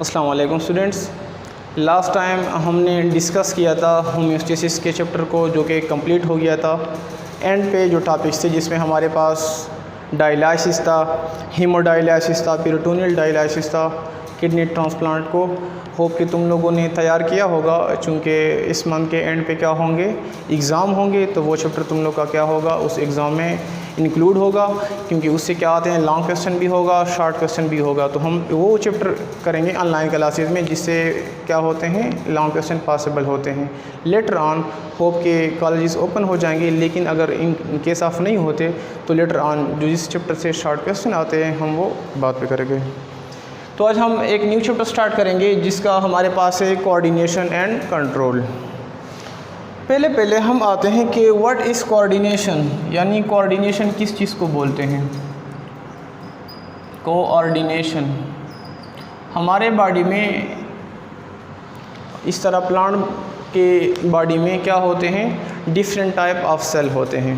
अस्सलाम वालेकुम students. Last time हमने डिस्कस किया था होम्योस्टेसिस के चैप्टर को, जो कि कंप्लीट हो गया था। एंड पे जो टॉपिक्स थे जिसमें हमारे पास डायलिसिस था, हीमोडायलिसिस था, पेरिटोनियल डायलिसिस था, किडनी ट्रांसप्लांट को होप कि तुम लोगों ने तैयार किया होगा। चूँकि इस मंथ के एंड पे क्या होंगे, एग्ज़ाम होंगे, तो वो चैप्टर तुम लोग का क्या होगा उस एग्ज़ाम में इंक्लूड होगा, क्योंकि उससे क्या आते हैं लॉन्ग क्वेश्चन भी होगा, शॉर्ट क्वेश्चन भी होगा। तो हम वो चैप्टर करेंगे ऑनलाइन क्लासेस में, जिससे क्या होते हैं लॉन्ग क्वेश्चन पॉसिबल होते हैं। लेटर ऑन होप के कॉलेजेस ओपन हो जाएंगे, लेकिन अगर इन केस ऑफ नहीं होते तो लेटर ऑन जो जिस चैप्टर से शॉर्ट क्वेश्चन आते हैं हम वो बात पे करेंगे। तो आज हम एक न्यू चैप्टर स्टार्ट करेंगे जिसका हमारे पास है कोऑर्डिनेशन एंड कंट्रोल। पहले हम आते हैं कि व्हाट इज़ कोऑर्डिनेशन, यानी कोऑर्डिनेशन किस चीज़ को बोलते हैं। कोऑर्डिनेशन हमारे बॉडी में इस तरह प्लांट के बॉडी में क्या होते हैं, डिफरेंट टाइप ऑफ सेल होते हैं।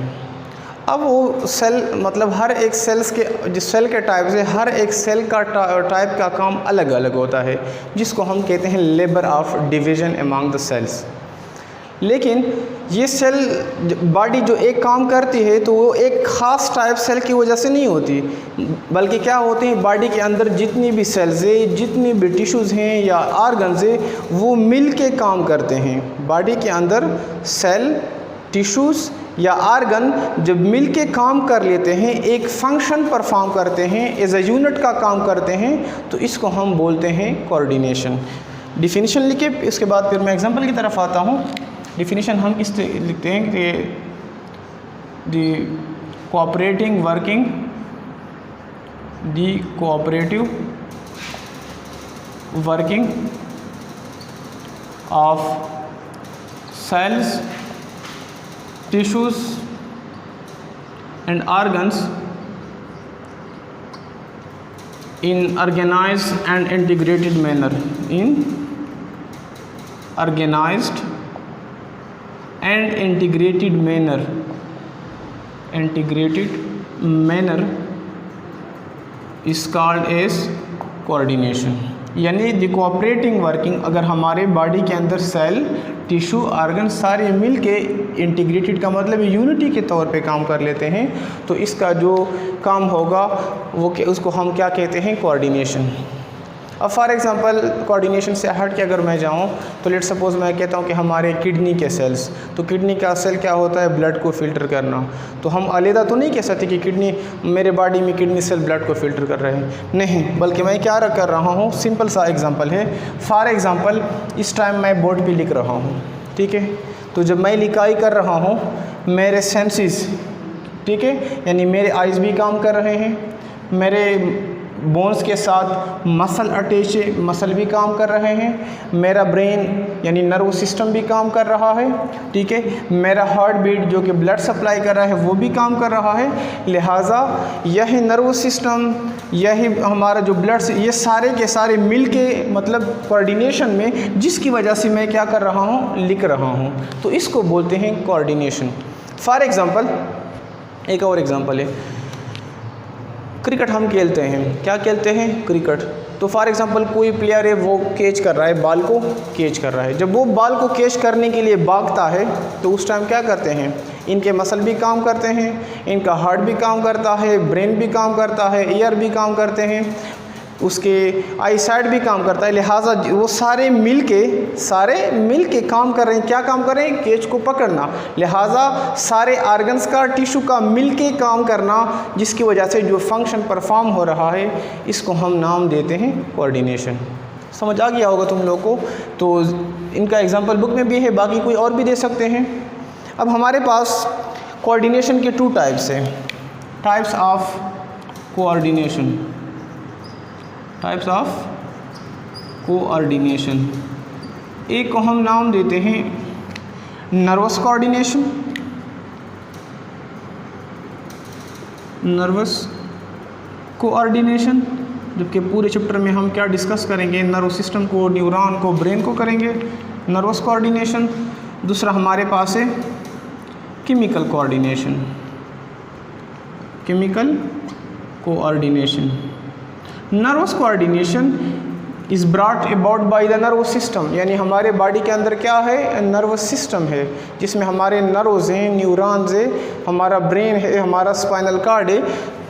अब वो सेल मतलब हर एक सेल्स के जो सेल के टाइप से हर एक सेल का टाइप का काम अलग अलग होता है, जिसको हम कहते हैं labour of division among the cells. लेकिन ये सेल बॉडी जो एक काम करती है तो वो एक ख़ास टाइप सेल की वजह से नहीं होती, बल्कि क्या होते हैं बॉडी के अंदर जितनी भी सेल्स है, जितनी भी टिश्यूज़ हैं या ऑर्गन्स है, वो मिल के काम करते हैं। बॉडी के अंदर सेल, टिश्यूज़ या आर्गन जब मिल के काम कर लेते हैं, एक फंक्शन परफॉर्म करते हैं, एज अ यूनिट का काम करते हैं, तो इसको हम बोलते हैं कोऑर्डिनेशन। डिफिनीशन लिखे, इसके बाद फिर मैं एग्जांपल की तरफ आता हूँ। डिफिनीशन हम किस लिखते हैं कि the cooperating working, the cooperative working of cells, tissues and organs in organized and integrated manner, in organized and integrated manner is called as coordination। यानी द कोऑपरेटिंग वर्किंग, अगर हमारे बॉडी के अंदर सेल, टिश्यू, ऑर्गन सारे मिल के integrated का मतलब unity के तौर पे काम कर लेते हैं, तो इसका जो काम होगा वो उसको हम क्या कहते हैं, कोऑर्डिनेशन। अब फॉर एग्जांपल कोऑर्डिनेशन से हट के अगर मैं जाऊं तो लेट सपोज़ मैं कहता हूं कि हमारे किडनी के सेल्स, तो किडनी का सेल क्या होता है, ब्लड को फ़िल्टर करना। तो हम अलहदा तो नहीं कह सकते कि किडनी मेरे बॉडी में किडनी सेल ब्लड को फ़िल्टर कर रहे हैं, नहीं, बल्कि मैं क्या कर रहा हूं, सिंपल सा एग्जांपल है। फॉर एग्जांपल इस टाइम मैं बोर्ड पे लिख रहा हूं, ठीक है, तो जब मैं लिखाई कर रहा हूं मेरे सेंसेस, ठीक है, यानी मेरे आइज़ भी काम कर रहे हैं, मेरे बोन्स के साथ मसल अटैच है, मसल भी काम कर रहे हैं, मेरा ब्रेन यानी नर्व सिस्टम भी काम कर रहा है, ठीक है, मेरा हार्ट बीट जो कि ब्लड सप्लाई कर रहा है वो भी काम कर रहा है। लिहाजा यही नर्व सिस्टम, यही हमारा जो ब्लड से, ये सारे के सारे मिल के मतलब कोऑर्डिनेशन में, जिसकी वजह से मैं क्या कर रहा हूँ, लिख रहा हूँ, तो इसको बोलते हैं कोऑर्डिनेशन। फॉर एग्ज़ाम्पल एक और एग्ज़ाम्पल है, क्रिकेट हम खेलते हैं, क्या खेलते हैं, क्रिकेट। तो फॉर एग्जांपल कोई प्लेयर है वो कैच कर रहा है, बॉल को कैच कर रहा है। जब वो बॉल को कैच करने के लिए भागता है तो उस टाइम क्या करते हैं, इनके मसल भी काम करते हैं, इनका हार्ट भी काम करता है, ब्रेन भी काम करता है, ईयर भी काम करते हैं, उसके आई साइड भी काम करता है। लिहाजा वो सारे मिल के काम कर रहे हैं, क्या काम कर रहे हैं, कैच को पकड़ना। लिहाजा सारे ऑर्गन्स का, टिश्यू का मिल के काम करना, जिसकी वजह से जो फंक्शन परफॉर्म हो रहा है, इसको हम नाम देते हैं कोऑर्डिनेशन। समझ आ गया होगा तुम लोगों को। तो इनका एग्जांपल बुक में भी है, बाकी कोई और भी दे सकते हैं। अब हमारे पास कोऑर्डिनेशन के 2 टाइप्स हैं, types of coordination, types of coordination. एक को हम नाम देते हैं नर्वस कोऑर्डिनेशन, नर्वस कोऑर्डिनेशन, जबकि पूरे चैप्टर में हम क्या डिस्कस करेंगे, नर्व सिस्टम को, न्यूरॉन को, ब्रेन को करेंगे, नर्वस कोऑर्डिनेशन। दूसरा हमारे पास है chemical coordination, chemical coordination. Nervous coordination is brought about by the nervous system, यानी हमारे बॉडी के अंदर क्या है, नर्वस सिस्टम है, जिसमें हमारे नर्व्स हैं, न्यूरॉन्स है, हमारा ब्रेन है, हमारा स्पाइनल कार्ड है,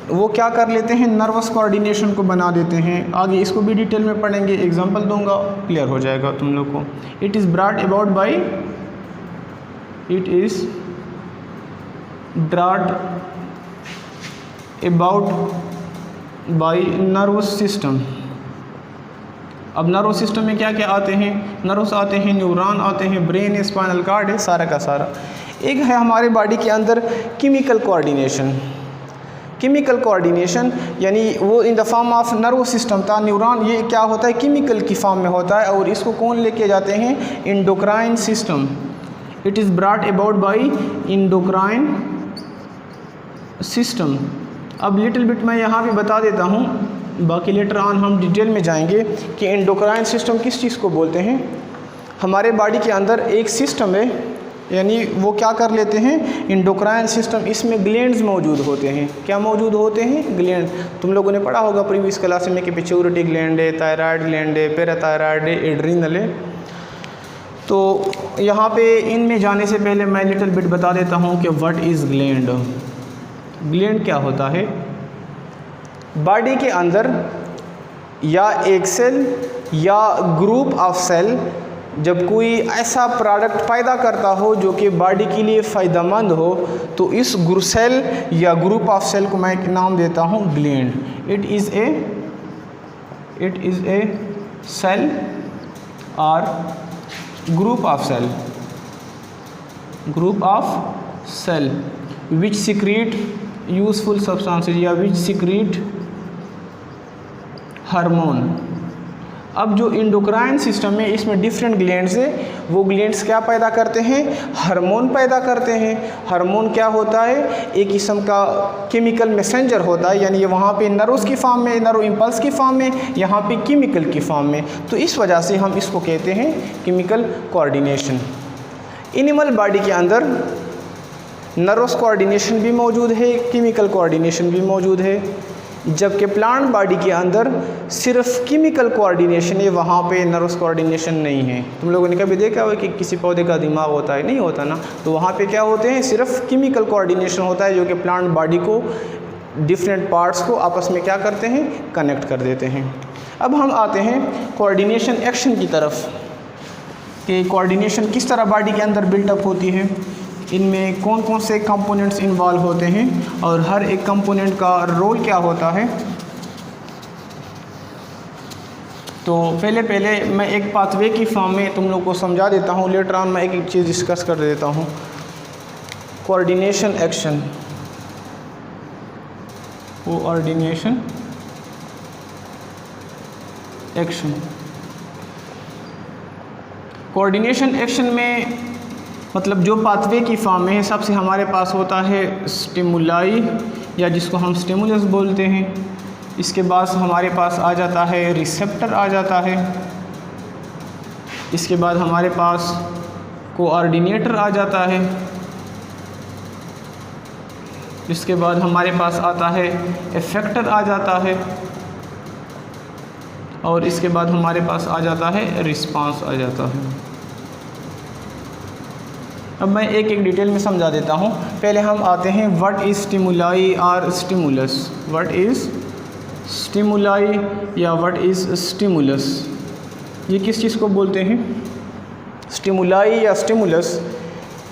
वो क्या कर लेते हैं, नर्वस कोऑर्डिनेशन को बना देते हैं। आगे इसको भी डिटेल में पढ़ेंगे, एग्जांपल दूंगा, क्लियर हो जाएगा तुम लोग को। It is brought about by nervous system. अब नर्वस सिस्टम में क्या क्या आते हैं, नर्व्स आते हैं, न्यूरॉन आते हैं, ब्रेन है, स्पाइनल कार्ड है, सारा का सारा। एक है हमारे बॉडी के अंदर केमिकल कोऑर्डिनेशन। केमिकल कोऑर्डिनेशन यानी वो in the form of nervous system था, न्यूरॉन, ये क्या होता है, केमिकल की फॉर्म में होता है, और इसको कौन लेके जाते हैं, endocrine system. It is brought about bye endocrine system. अब लिटिल बिट मैं यहाँ भी बता देता हूँ, बाकी लेटर ऑन हम डिटेल में जाएंगे कि एंडोक्राइन सिस्टम किस चीज़ को बोलते हैं। हमारे बॉडी के अंदर एक सिस्टम है, यानी वो क्या कर लेते हैं, एंडोक्राइन सिस्टम, इसमें ग्लैंड्स मौजूद होते हैं। क्या मौजूद होते हैं, ग्लैंड। तुम लोगों ने पढ़ा होगा प्रीवियस क्लास में कि पिट्यूटरी ग्लैंड है, थायराइड ग्लैंड है, पैराथायराइड है, एड्रिनल है। तो यहाँ पे इनमें जाने से पहले मैं लिटिल बिट बता देता हूँ कि व्हाट इज़ ग्लैंड। ग्लैंड क्या होता है, बॉडी के अंदर या एक सेल या ग्रुप ऑफ सेल जब कोई ऐसा प्रोडक्ट पैदा करता हो जो कि बॉडी के लिए फ़ायदेमंद हो, तो इस सेल या ग्रुप ऑफ सेल को मैं एक नाम देता हूँ gland. It is a cell और group of cell which secrete useful substances या विच सिक्रीट हार्मोन। अब जो एंडोक्राइन सिस्टम है, इसमें डिफरेंट ग्लैंड्स है, वो ग्लैंड्स क्या पैदा करते हैं, हार्मोन पैदा करते हैं। हार्मोन क्या होता है, एक किस्म का केमिकल मैसेंजर होता है, यानी ये वहाँ पे नर्व्स की फॉर्म में, नर्व इम्पल्स की फॉर्म में, यहाँ पे केमिकल की फॉर्म में। तो इस वजह से हम इसको कहते हैं केमिकल कोऑर्डिनेशन। एनिमल बॉडी के अंदर नर्वस कोऑर्डिनेशन भी मौजूद है, केमिकल कोऑर्डिनेशन भी मौजूद है, जबकि प्लांट बॉडी के अंदर सिर्फ केमिकल कोऑर्डिनेशन है, वहाँ पे नर्वस कोऑर्डिनेशन नहीं है। तुम लोगों ने कभी देखा हो कि किसी पौधे का दिमाग होता है, नहीं होता ना, तो वहाँ पे क्या होते हैं, सिर्फ केमिकल कोऑर्डिनेशन होता है, जो कि प्लांट बॉडी को, डिफरेंट पार्ट्स को आपस में क्या करते हैं, कनेक्ट कर देते हैं। अब हम आते हैं कोऑर्डिनेशन एक्शन की तरफ, कि कोऑर्डिनेशन किस तरह बॉडी के अंदर बिल्टअप होती है, इनमें कौन कौन से कंपोनेंट्स इन्वॉल्व होते हैं और हर एक कंपोनेंट का रोल क्या होता है। तो पहले मैं एक पाथवे की फॉर्म में तुम लोग को समझा देता हूँ, लेटर ऑन मैं एक एक चीज़ डिस्कस कर देता हूँ। Coordination action, coordination action, coordination action में मतलब जो पाथवे की फॉर्म में है, सबसे हमारे पास होता है स्टिमुलाई या जिसको हम स्टिमुलस बोलते हैं। इसके बाद हमारे पास आ जाता है रिसेप्टर आ जाता है। इसके बाद हमारे पास कोऑर्डिनेटर आ जाता है। इसके बाद हमारे पास आता है इफेक्टर आ जाता है, और इसके बाद हमारे पास आ जाता है रिस्पांस आ जाता है। अब मैं एक एक डिटेल में समझा देता हूँ। पहले हम आते हैं व्हाट इज़ स्टिमुलाई और स्टिमुलस। व्हाट इज़ स्टिमुलाई या व्हाट इज़ स्टिमुलस, ये किस चीज़ को बोलते हैं। स्टिमुलाई या स्टिमुलस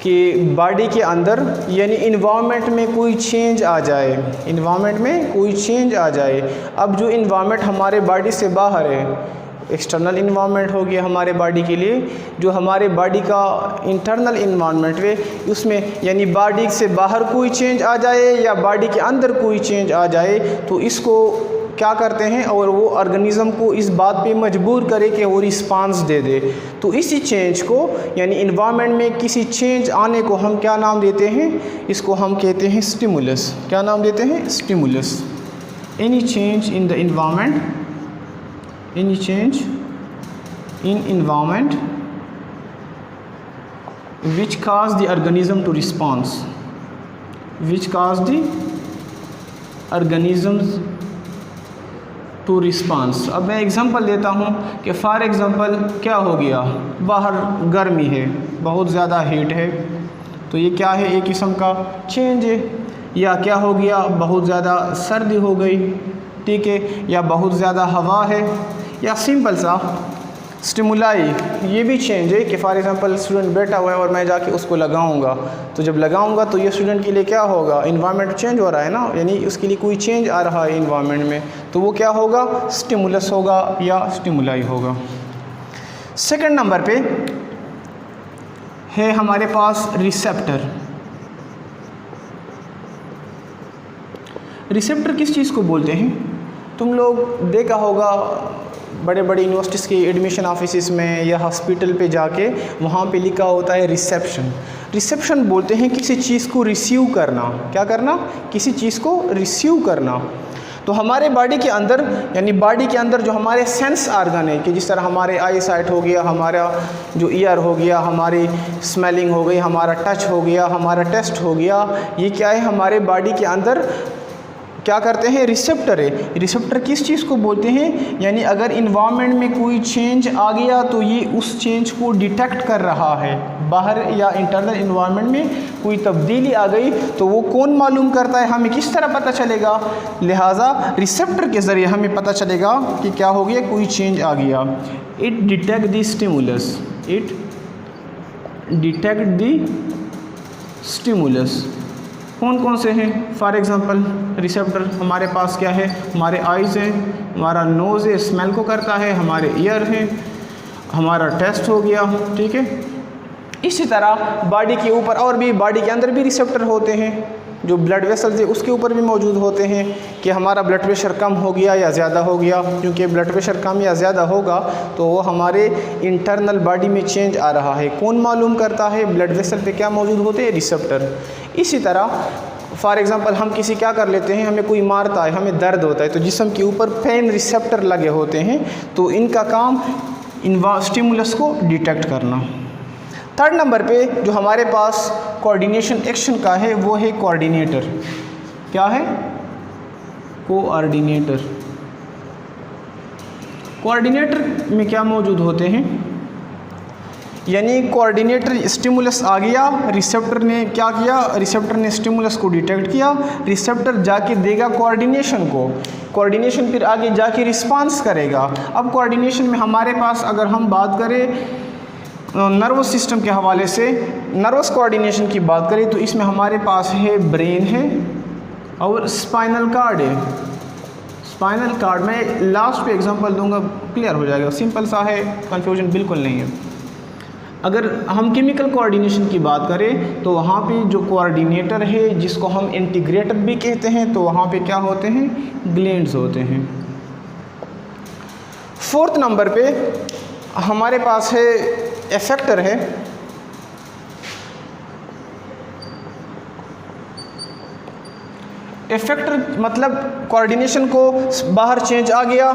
कि बॉडी के अंदर यानी इन्वायरमेंट में कोई चेंज आ जाए, इन्वायरमेंट में कोई चेंज आ जाए। अब जो इन्वायरमेंट हमारे बॉडी से बाहर है, एक्सटर्नल इन्वायरमेंट हो गया हमारे बॉडी के लिए, जो हमारे बॉडी का इंटरनल इन्वायरमेंट है, उसमें यानी बॉडी से बाहर कोई चेंज आ जाए या बॉडी के अंदर कोई चेंज आ जाए, तो इसको क्या करते हैं, और वो ऑर्गेनिज्म को इस बात पे मजबूर करे कि वो रिस्पांस दे दे। तो इसी चेंज को यानी इन्वायरमेंट में किसी चेंज आने को हम क्या नाम देते हैं, इसको हम कहते हैं स्टिमुलस। क्या नाम देते हैं, stimulus. Any change in the environment, any change in environment which cause the organism to respond, which cause the organisms to response. अब मैं एग्जांपल देता हूँ कि फॉर एग्जांपल क्या हो गया, बाहर गर्मी है, बहुत ज़्यादा हीट है, तो ये क्या है, एक किस्म का चेंज है। या क्या हो गया, बहुत ज़्यादा सर्दी हो गई, ठीक है, या बहुत ज़्यादा हवा है, या सिंपल सा स्टिमुलाई, ये भी चेंज है कि फॉर एग्जांपल स्टूडेंट बैठा हुआ है और मैं जाके उसको लगाऊंगा, तो जब लगाऊंगा तो ये स्टूडेंट के लिए क्या होगा, इन्वायरमेंट चेंज हो रहा है ना, यानी उसके लिए कोई चेंज आ रहा है इन्वायरमेंट में, तो वो क्या होगा, स्टिमुलस होगा या स्टिमुलाई होगा। सेकंड नंबर पे है हमारे पास रिसेप्टर। रिसेप्टर किस चीज़ को बोलते हैं, तुम लोग देखा होगा बड़े बड़े यूनिवर्सिटीज़ के एडमिशन ऑफिस में या हॉस्पिटल पे जाके वहाँ पे लिखा होता है रिसेप्शन। रिसेप्शन बोलते हैं किसी चीज़ को रिसीव करना, क्या करना, किसी चीज़ को रिसीव करना। तो हमारे बॉडी के अंदर, यानी बॉडी के अंदर जो हमारे सेंस आर्गन है, कि जिस तरह हमारे आई साइट हो गया, हमारा जो ईयर हो गया, हमारी स्मेलिंग हो गई, हमारा टच हो गया, हमारा टेस्ट हो गया, ये क्या है, हमारे बॉडी के अंदर क्या करते हैं, रिसेप्टर है। रिसेप्टर किस चीज़ को बोलते हैं, यानी अगर इन्वायरमेंट में कोई चेंज आ गया तो ये उस चेंज को डिटेक्ट कर रहा है, बाहर या इंटरनल इन्वायरमेंट में कोई तब्दीली आ गई तो वो कौन मालूम करता है, हमें किस तरह पता चलेगा, लिहाजा रिसेप्टर के ज़रिए हमें पता चलेगा कि क्या हो गया, कोई चेंज आ गया। It detect the stimulus, it detect the stimulus. कौन कौन से हैं, फॉर एग्जांपल रिसेप्टर हमारे पास क्या है, हमारे आइज़ हैं, हमारा नोज़ है, स्मेल को करता है, हमारे ईयर हैं, हमारा टेस्ट हो गया, ठीक है। इसी तरह बॉडी के ऊपर और भी, बॉडी के अंदर भी रिसेप्टर होते हैं, जो ब्लड वेसल्स है उसके ऊपर भी मौजूद होते हैं कि हमारा ब्लड प्रेशर कम हो गया या ज़्यादा हो गया, क्योंकि ब्लड प्रेशर कम या ज़्यादा होगा तो वो हमारे इंटरनल बॉडी में चेंज आ रहा है, कौन मालूम करता है, ब्लड वेसल पे क्या मौजूद होते हैं, रिसेप्टर। इसी तरह फॉर एग्जांपल हम किसी क्या कर लेते हैं, हमें कोई मारता है, हमें दर्द होता है, तो जिस्म के ऊपर पेन रिसेप्टर लगे होते हैं, तो इनका काम स्टिमुलस को डिटेक्ट करना। थर्ड नंबर पे जो हमारे पास कोऑर्डिनेशन एक्शन का है वो है कोऑर्डिनेटर। क्या है, कोऑर्डिनेटर। कोऑर्डिनेटर में क्या मौजूद होते हैं, यानी कोऑर्डिनेटर, स्टिमुलस आ गया, रिसेप्टर ने क्या किया, रिसेप्टर ने स्टिमुलस को डिटेक्ट किया, रिसेप्टर जाके देगा कोऑर्डिनेशन को, कोऑर्डिनेशन फिर आगे जाके रिस्पांस करेगा। अब कोऑर्डिनेशन में हमारे पास अगर हम बात करें नर्वस सिस्टम के हवाले से, नर्वस कोऑर्डिनेशन की बात करें तो इसमें हमारे पास है ब्रेन है और स्पाइनल कार्ड है। स्पाइनल कार्ड में लास्ट पे एग्जांपल दूंगा, क्लियर हो जाएगा, सिंपल सा है, कंफ्यूजन बिल्कुल नहीं है। अगर हम केमिकल कोऑर्डिनेशन की बात करें तो वहाँ पे जो कोऑर्डिनेटर है, जिसको हम इंटीग्रेटर भी कहते हैं, तो वहाँ पे क्या होते हैं, ग्लैंड्स होते हैं। फोर्थ नंबर पे हमारे पास है इफेक्टर है। इफेक्टर मतलब कोऑर्डिनेशन को बाहर चेंज आ गया,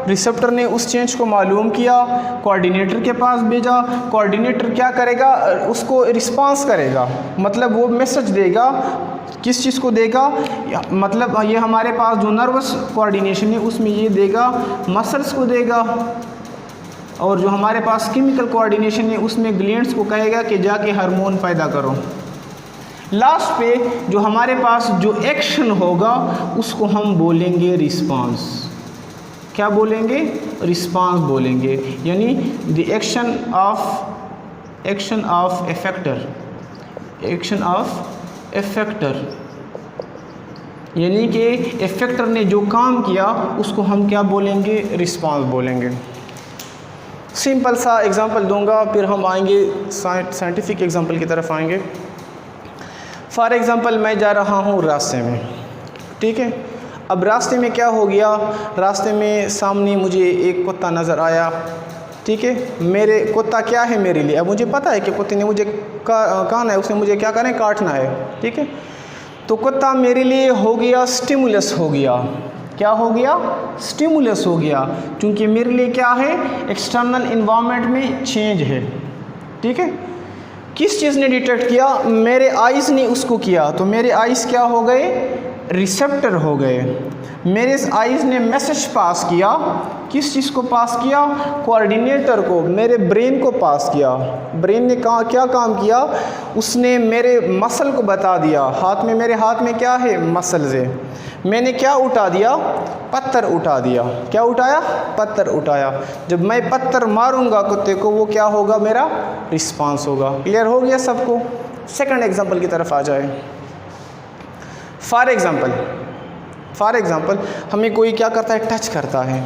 रिसेप्टर ने उस चेंज को मालूम किया, कोऑर्डिनेटर के पास भेजा, कोऑर्डिनेटर क्या करेगा, उसको रिस्पांस करेगा, मतलब वो मैसेज देगा, किस चीज़ को देगा, मतलब ये हमारे पास जो नर्वस कोऑर्डिनेशन है उसमें ये देगा, मसल्स को देगा, और जो हमारे पास केमिकल कोऑर्डिनेशन है उसमें ग्लैंड्स को कहेगा कि जाके हार्मोन पैदा करो। लास्ट पे जो हमारे पास जो एक्शन होगा उसको हम बोलेंगे रिस्पांस। क्या बोलेंगे, रिस्पांस बोलेंगे, यानी the action of effector, action of effector, यानी कि इफेक्टर ने जो काम किया उसको हम क्या बोलेंगे, रिस्पांस बोलेंगे। सिंपल सा एग्जांपल दूंगा, फिर हम आएंगे साइंटिफिक एग्जांपल की तरफ आएंगे। फॉर एग्ज़ाम्पल मैं जा रहा हूँ रास्ते में, ठीक है। अब रास्ते में क्या हो गया, रास्ते में सामने मुझे एक कुत्ता नज़र आया, ठीक है। मेरे कुत्ता क्या है मेरे लिए, अब मुझे पता है कि कुत्ते ने मुझे काना है, उसने मुझे क्या करना है, काटना है, ठीक है। तो कुत्ता मेरे लिए हो गया स्टिमुलस, हो गया, क्या हो गया, स्टिमुलस हो गया, क्योंकि मेरे लिए क्या है, एक्सटर्नल इन्वायरमेंट में चेंज है, ठीक है। किस चीज़ ने डिटेक्ट किया, मेरे आइज़ ने उसको किया, तो मेरे आइज़ क्या हो गए, रिसेप्टर हो गए। मेरे आइज़ ने मैसेज पास किया, किस चीज़ को पास किया? कोऑर्डिनेटर को, मेरे ब्रेन को पास किया। ब्रेन ने क्या काम किया? उसने मेरे मसल को बता दिया, हाथ में, मेरे हाथ में क्या है? मसल्स है। मैंने क्या उठा दिया? पत्थर उठा दिया। क्या उठाया? पत्थर उठाया। जब मैं पत्थर मारूंगा कुत्ते को, वो क्या होगा? मेरा रिस्पांस होगा। क्लियर हो गया सबको? सेकंड एग्जांपल की तरफ आ जाए। फॉर एग्ज़ाम्पल हमें कोई क्या करता है? टच करता है।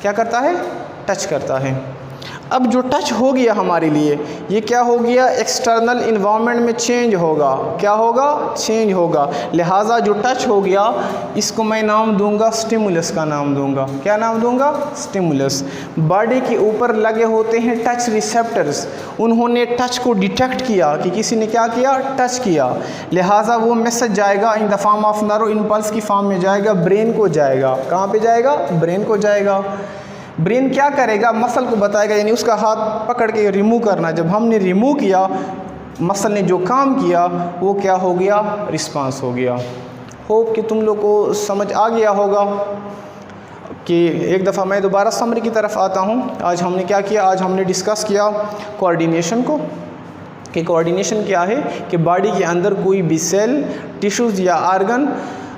क्या करता है? टच करता है। अब जो टच हो गया हमारे लिए, ये क्या हो गया? एक्सटर्नल इन्वायरमेंट में चेंज होगा। क्या होगा? चेंज होगा। लिहाजा जो टच हो गया, इसको मैं नाम दूंगा, स्टिमुलस का नाम दूंगा। क्या नाम दूंगा? स्टिमुलस। बॉडी के ऊपर लगे होते हैं टच रिसेप्टर्स, उन्होंने टच को डिटेक्ट किया कि किसी ने क्या किया? टच किया। लिहाजा वो मैसेज जाएगा in the form of nerve impulse की फॉर्म में जाएगा, ब्रेन को जाएगा। कहाँ पे जाएगा? ब्रेन को जाएगा। ब्रेन क्या करेगा? मसल को बताएगा, यानी उसका हाथ पकड़ के रिमूव करना। जब हमने रिमूव किया, मसल ने जो काम किया वो क्या हो गया? रिस्पांस हो गया। होप कि तुम लोग को समझ आ गया होगा। कि एक दफ़ा मैं दोबारा समरी की तरफ आता हूँ। आज हमने क्या किया? आज हमने डिस्कस किया कोऑर्डिनेशन को, कि कोऑर्डिनेशन क्या है? कि बॉडी के अंदर कोई भी सेल, टिश्यूज़ या आर्गन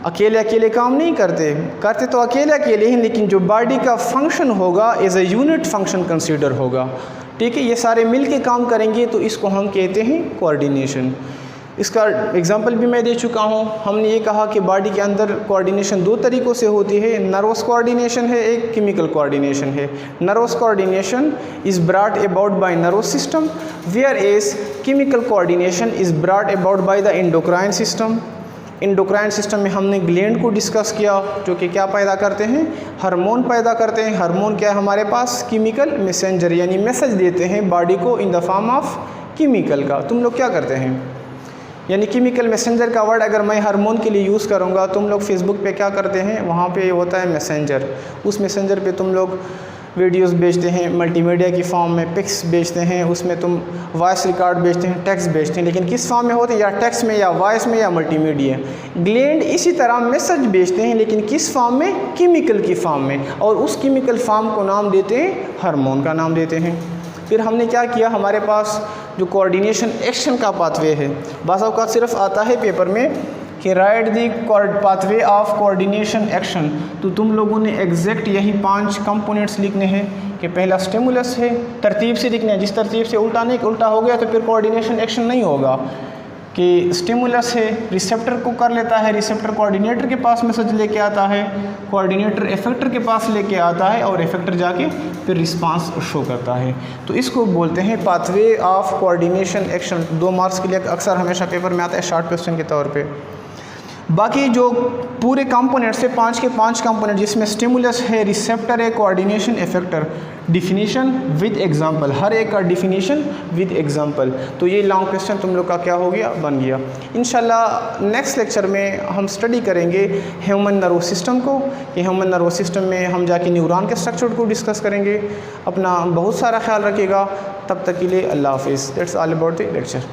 अकेले काम नहीं करते तो अकेले ही, लेकिन जो बॉडी का फंक्शन होगा as a unit function consider होगा। ठीक है, ये सारे मिल के काम करेंगे तो इसको हम कहते हैं कोऑर्डिनेशन। इसका एग्जांपल भी मैं दे चुका हूँ। हमने ये कहा कि बॉडी के अंदर कोऑर्डिनेशन दो तरीक़ों से होती है। नर्वस कोऑर्डिनेशन है, एक केमिकल कोऑर्डिनेशन है। Nervous coordination is brought about by nervous system, whereas chemical coordination is brought about by the endocrine system. Endocrine system में हमने ग्लैंड को डिस्कस किया, जो कि क्या पैदा करते हैं? हार्मोन पैदा करते हैं। हार्मोन क्या है हमारे पास? केमिकल मैसेंजर, यानी मैसेज देते हैं बॉडी को in the form of chemical का। तुम लोग क्या करते हैं? यानी केमिकल मैसेंजर का वर्ड अगर मैं हार्मोन के लिए यूज़ करूँगा, तुम लोग फेसबुक पे क्या करते हैं? वहाँ पे होता है मैसेंजर। उस मैसेंजर पे तुम लोग वीडियोस भेजते हैं, मल्टीमीडिया की फॉर्म में पिक्स भेजते हैं, उसमें तुम वॉइस रिकॉर्ड भेजते हैं, टेक्स्ट भेजते हैं। लेकिन किस फॉर्म में होते हैं? या टेक्स्ट में, या वॉइस में, या मल्टीमीडिया। ग्लैंड इसी तरह मैसेज भेजते हैं, लेकिन किस फॉर्म में? केमिकल की फॉर्म में। और उस केमिकल फॉर्म को नाम देते हैं हार्मोन का नाम देते हैं। फिर हमने क्या किया? हमारे पास जो कोऑर्डिनेशन एक्शन का पाथवे है, बाज़ औक़ात सिर्फ आता है पेपर में कि right the pathway of coordination action, तो तुम लोगों ने एग्जैक्ट यही 5 कंपोनेंट्स लिखने हैं। कि पहला स्टिमुलस है, तरतीब से लिखने हैं। जिस तरतीब से उल्टा हो गया तो फिर कोऑर्डिनेशन एक्शन नहीं होगा। कि स्टिमुलस है, रिसेप्टर को कर लेता है, रिसेप्टर कोऑर्डिनेटर के पास मैसेज लेके आता है, कोऑर्डिनेटर इफेक्टर के पास लेके आता है, और इफेक्टर जाके फिर रिस्पांस शो करता है। तो इसको बोलते हैं pathway of coordination action. 2 marks के लिए अक्सर हमेशा पेपर में आता है शॉर्ट क्वेश्चन के तौर पे। बाकी जो पूरे कंपोनेंट्स है 5 के 5 कंपोनेंट, जिसमें स्टिमुलस है, रिसेप्टर है, coordination, effector, definition with example, हर एक का डिफिनीशन विद एग्जांपल। तो ये लॉन्ग क्वेश्चन तुम लोग का क्या हो गया? बन गया। इंशाल्लाह नेक्स्ट लेक्चर में हम स्टडी करेंगे ह्यूमन नर्वस सिस्टम को। कि ह्यूमन नर्वस सिस्टम में हम जाके न्यूरॉन के स्ट्रक्चर को डिस्कस करेंगे। अपना बहुत सारा ख्याल रखिएगा। तब तक के लिए अल्लाह हाफिज़। That's all about the lecture.